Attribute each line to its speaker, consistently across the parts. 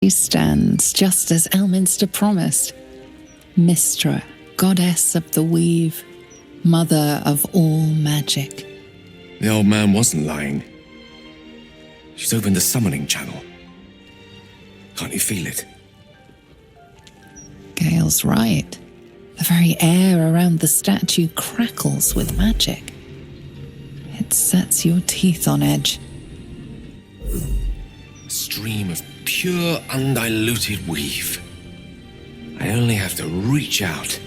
Speaker 1: She stands just as Elminster promised. Mystra, goddess of the weave, mother of all magic.
Speaker 2: The old man wasn't lying. She's opened the summoning channel. Can't you feel it?
Speaker 1: Gale's right. The very air around the statue crackles with magic. It sets your teeth on edge.
Speaker 2: A stream of pure, undiluted weave. I only have to reach out,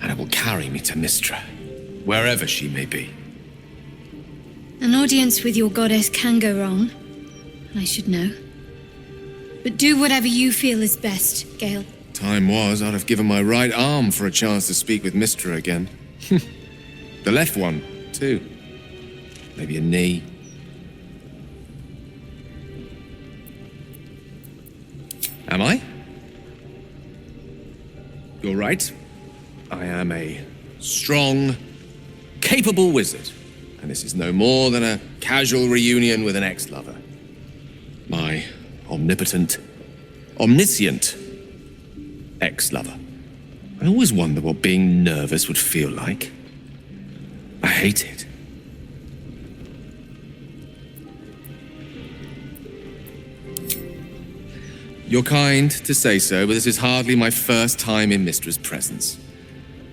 Speaker 2: and it will carry me to Mystra, wherever she may be.
Speaker 3: An audience with your goddess can go wrong. I should know. But do whatever you feel is best, Gale.
Speaker 2: Time was, I'd have given my right arm for a chance to speak with Mystra again. The left one, too. Maybe a knee. Am I? You're right. I am a strong, capable wizard. And this is no more than a casual reunion with an ex-lover. My omnipotent, omniscient ex-lover. I always wonder what being nervous would feel like. I hate it. You're kind to say so, but this is hardly my first time in Mystra's presence.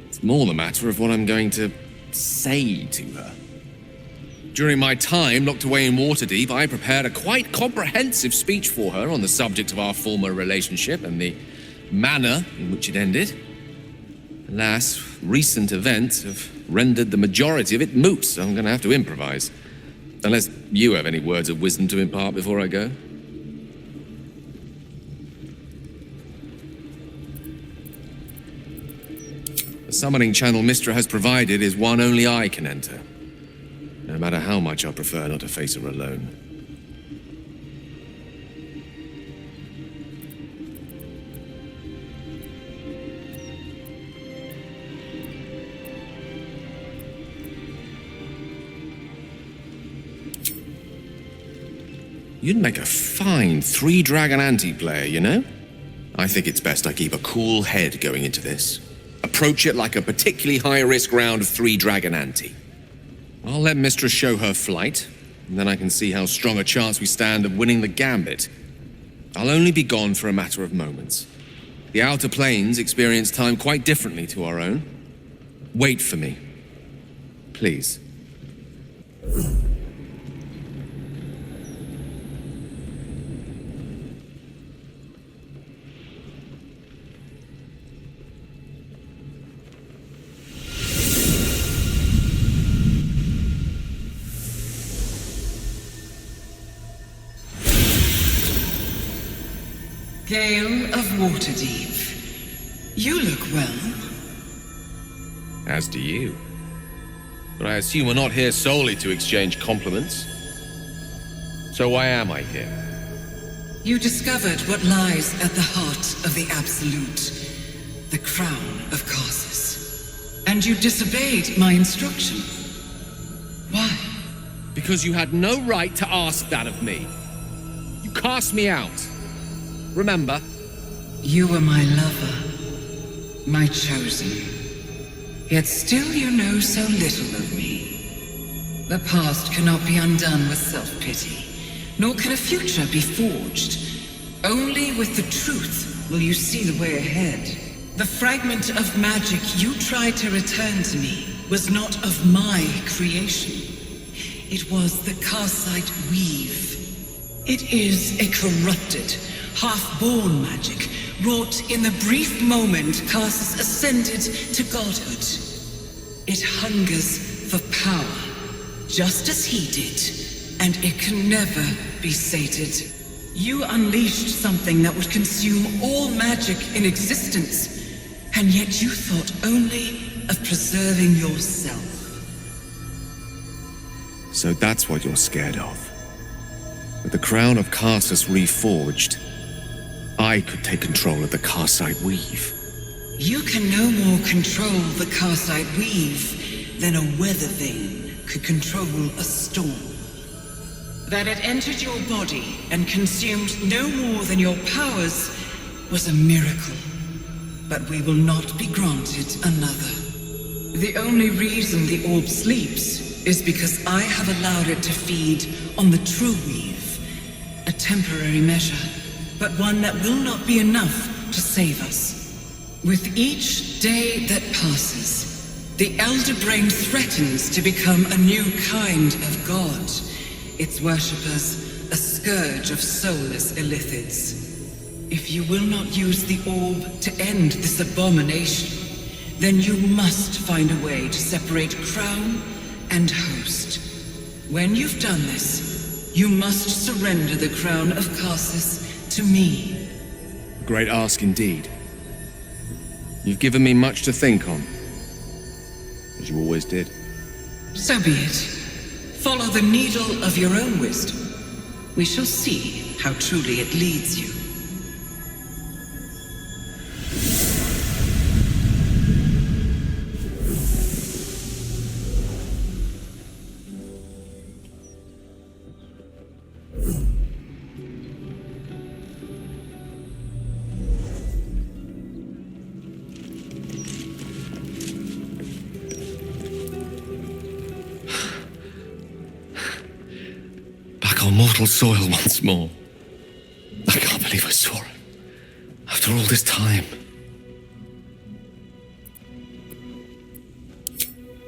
Speaker 2: It's more the matter of what I'm going to say to her. During my time locked away in Waterdeep, I prepared a quite comprehensive speech for her on the subject of our former relationship and the manner in which it ended. Alas, recent events have rendered the majority of it moot, so I'm going to have to improvise. Unless you have any words of wisdom to impart before I go. The summoning channel Mystra has provided is one only I can enter, no matter how much I prefer not to face her alone. You'd make a fine three-dragon anti-player, you know? I think it's best I keep a cool head going into this. Approach it like a particularly high-risk round of three-dragon ante. I'll let Mystra show her flight, and then I can see how strong a chance we stand of winning the gambit. I'll only be gone for a matter of moments. The Outer Planes experience time quite differently to our own. Wait for me. Please.
Speaker 4: Gale of Waterdeep. You look well.
Speaker 2: As do you. But I assume we're not here solely to exchange compliments. So why am I here?
Speaker 4: You discovered what lies at the heart of the Absolute, the crown of Karsus. And you disobeyed my instruction. Why?
Speaker 2: Because you had no right to ask that of me. You cast me out. Remember?
Speaker 4: You were my lover, my chosen. Yet still you know so little of me. The past cannot be undone with self-pity, nor can a future be forged. Only with the truth will you see the way ahead. The fragment of magic you tried to return to me was not of my creation. It was the Karsite weave. It is a corrupted, half-born magic, wrought in the brief moment Karsus ascended to godhood. It hungers for power, just as he did, and it can never be sated. You unleashed something that would consume all magic in existence, and yet you thought only of preserving yourself.
Speaker 2: So that's what you're scared of. With the crown of Karsus reforged, I could take control of the Karsite weave.
Speaker 4: You can no more control the Karsite weave than a weather vane could control a storm. That it entered your body and consumed no more than your powers was a miracle. But we will not be granted another. The only reason the orb sleeps is because I have allowed it to feed on the true weave. A temporary measure, but one that will not be enough to save us. With each day that passes, the Elder Brain threatens to become a new kind of god. Its worshippers, a scourge of soulless illithids. If you will not use the orb to end this abomination, then you must find a way to separate crown and host. When you've done this, you must surrender the crown of Karsus to me.
Speaker 2: A great ask indeed. You've given me much to think on, as you always did.
Speaker 4: So be it. Follow the needle of your own wisdom. We shall see how truly it leads you.
Speaker 2: On mortal soil once more. I can't believe I saw him. After all this time.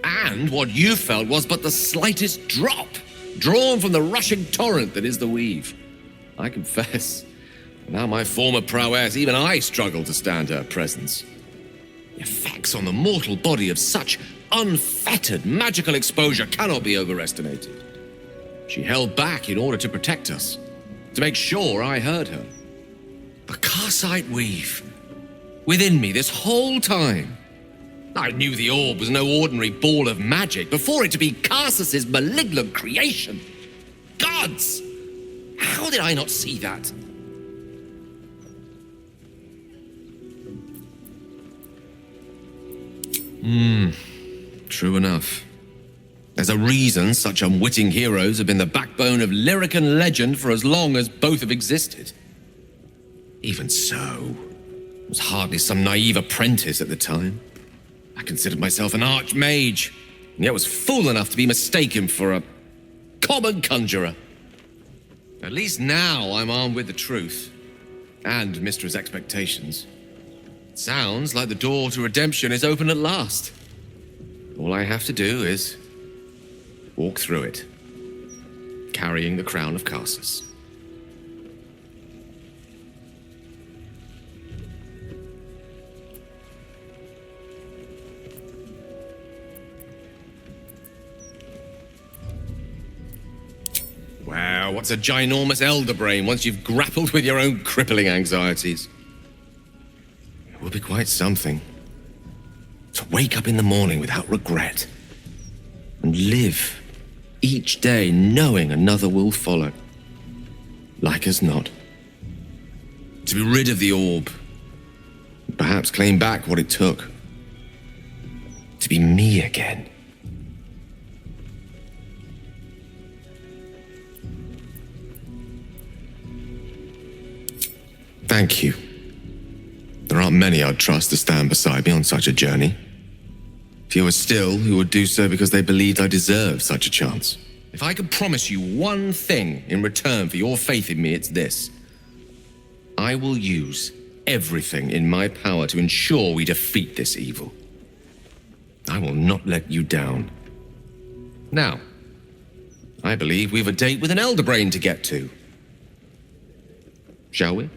Speaker 2: And what you felt was but the slightest drop, drawn from the rushing torrent that is the weave. I confess, now my former prowess, even I struggle to stand her presence. The effects on the mortal body of such unfettered magical exposure cannot be overestimated. She held back in order to protect us, to make sure I heard her. The Karsite weave, within me this whole time. I knew the orb was no ordinary ball of magic before it to be Karsus's malignant creation. Gods! How did I not see that? True enough. There's a reason such unwitting heroes have been the backbone of lyric and legend for as long as both have existed. Even so, I was hardly some naive apprentice at the time. I considered myself an archmage, and yet was fool enough to be mistaken for a common conjurer. At least now I'm armed with the truth, and Mystra's expectations. It sounds like the door to redemption is open at last. All I have to do is walk through it, carrying the crown of Karsus. Wow, what's a ginormous elder brain once you've grappled with your own crippling anxieties? It will be quite something. To wake up in the morning without regret, and live each day knowing another will follow. Like as not. To be rid of the orb. Perhaps claim back what it took. To be me again. Thank you. There aren't many I'd trust to stand beside me on such a journey. Fewer still who would do so because they believed I deserved such a chance. If I could promise you one thing in return for your faith in me, it's this. I will use everything in my power to ensure we defeat this evil. I will not let you down. Now, I believe we've a date with an elder brain to get to. Shall we?